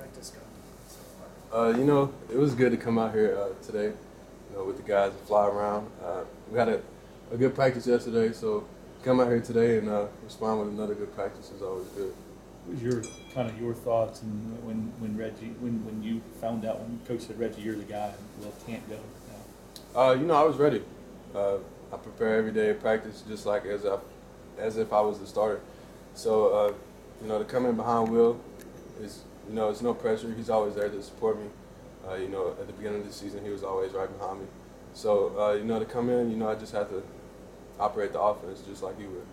practice going so far? It was good to come out here today, with the guys and fly around. We had a good practice yesterday, so come out here today and respond with another good practice is always good. What was your thoughts and when you found out when Coach said, Reggie, you're the guy, Will can't go now? I was ready. I prepare every day at practice just like as if I was the starter. So to come in behind Will is it's no pressure. He's always there to support me. At the beginning of the season he was always right behind me. So to come in, I just have to operate the offense just like he would.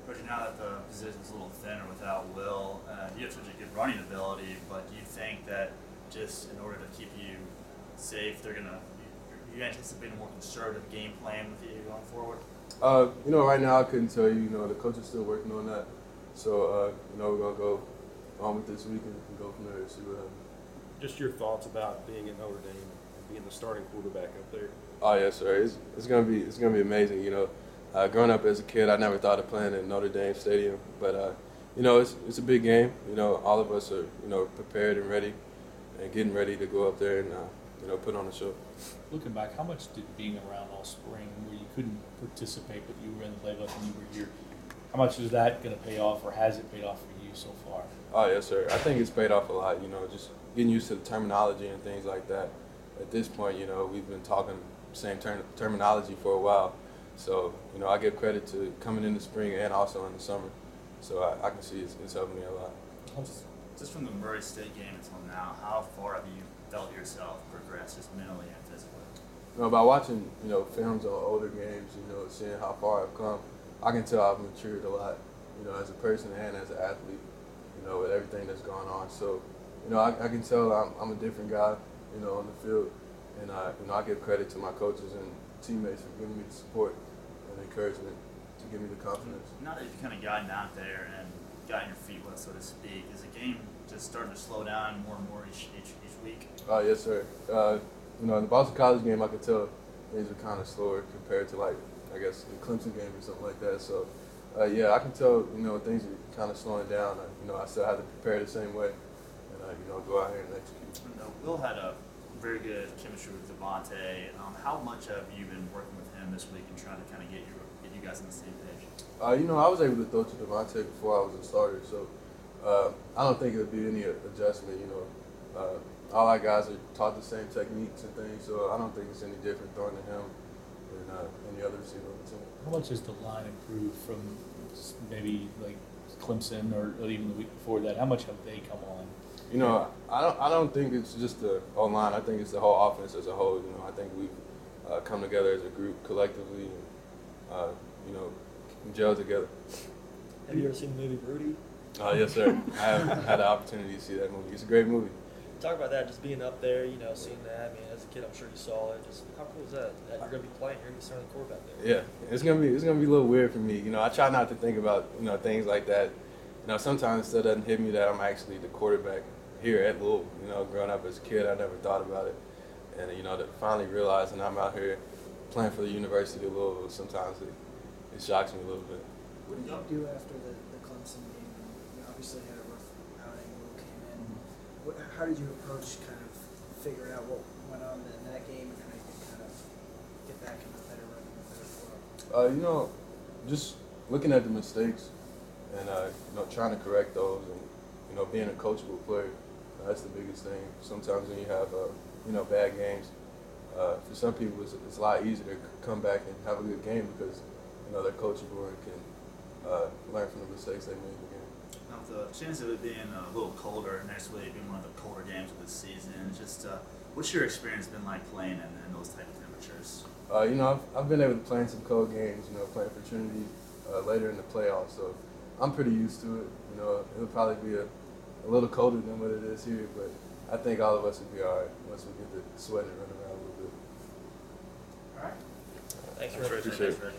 Reggie, now that the position's a little thinner without Will, you have such a good running ability, but do you think that just in order to keep you safe, you anticipate a more conservative game plan with you going forward? Right now I couldn't tell you. The coach is still working on that. So, we're going to go on with this week and go from there and see what happens. Just your thoughts about being at Notre Dame and being the starting quarterback up there. Oh yes, sir. It's gonna be amazing. Growing up as a kid, I never thought of playing at Notre Dame Stadium, but it's a big game. All of us are prepared and ready, and getting ready to go up there and put on a show. Looking back, how much did being around all spring, where you couldn't participate but you were in the playbook and you were here, how much is that going to pay off, or has it paid off for you so far? Oh yes, sir. I think it's paid off a lot. Just getting used to the terminology and things like that. At this point, we've been talking the same terminology for a while. So, I give credit to coming in the spring and also in the summer. So I can see it's helping me a lot. Just from the Murray State game until now, how far have you felt yourself progress just mentally and physically? By watching, films on older games, seeing how far I've come, I can tell I've matured a lot, as a person and as an athlete, with everything that's going on. So, I can tell I'm a different guy, on the field. And, I give credit to my coaches and teammates for giving me the support and encouragement to give me the confidence. Now that you've kind of gotten out there and gotten your feet wet, so to speak, is the game just starting to slow down more and more each week? Yes, sir. In the Boston College game, I could tell things were kind of slower compared to, I guess, the Clemson game or something like that. So, I can tell, things are kind of slowing down. I still have to prepare the same way and, go out here and execute. Will had a very good chemistry with Devontae. How much have you been working with him this week and trying to kind of get you guys on the same page? I was able to throw to Devontae before I was a starter, so I don't think it would be any adjustment. All our guys are taught the same techniques and things, so I don't think it's any different throwing to him than any other receiver on the team. How much has the line improved from maybe like Clemson or even the week before that? How much have they come on? I don't think it's just the O-line. I think it's the whole offense as a whole. I think we've come together as a group collectively and, gel together. Have you ever seen the movie Rudy? Yes, sir. I have had the opportunity to see that movie. It's a great movie. Talk about that, just being up there, seeing that. I mean, as a kid, I'm sure you saw it. Just how cool is that? That you're going to be playing, you're going to be starting the quarterback there. Yeah, it's gonna be a little weird for me. I try not to think about things like that. Sometimes it still doesn't hit me that I'm actually the quarterback here at Louisville. Growing up as a kid, I never thought about it, and to finally realizing I'm out here playing for the University of Louisville, sometimes it shocks me a little bit. What did you do after the Clemson game? You obviously had a rough outing. Will came in. How did you approach kind of figuring out what went on in that game and how you could kind of get back in a better rhythm, a better flow? Just looking at the mistakes and trying to correct those, and being a coachable player. That's the biggest thing. Sometimes when you have bad games, for some people it's a lot easier to come back and have a good game because they're coachable and can learn from the mistakes they made in the game. Now, the chance of it being a little colder next week, being one of the colder games of the season, just what's your experience been like playing in those type of temperatures? I've been able to play in some cold games. Playing for Trinity later in the playoffs, so I'm pretty used to it. It'll probably be a little colder than what it is here, but I think all of us will be all right once we get the sweat and run around a little bit. All right. Thanks, Appreciate it. Reggie.